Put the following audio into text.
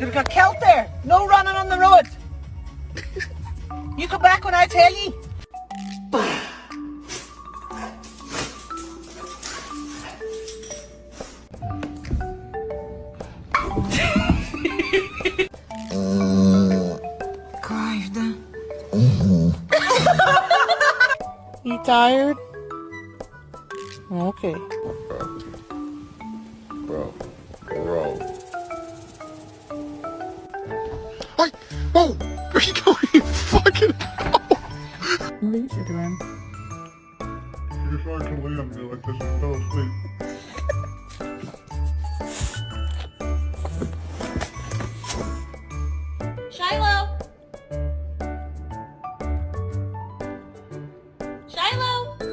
Could have got killed there. No running on the road. You come back when I tell you. You tired? Okay. Bro. Hey, whoa! Where you going? Fucking hell! What are you doing? You're trying to land me like this and fell asleep.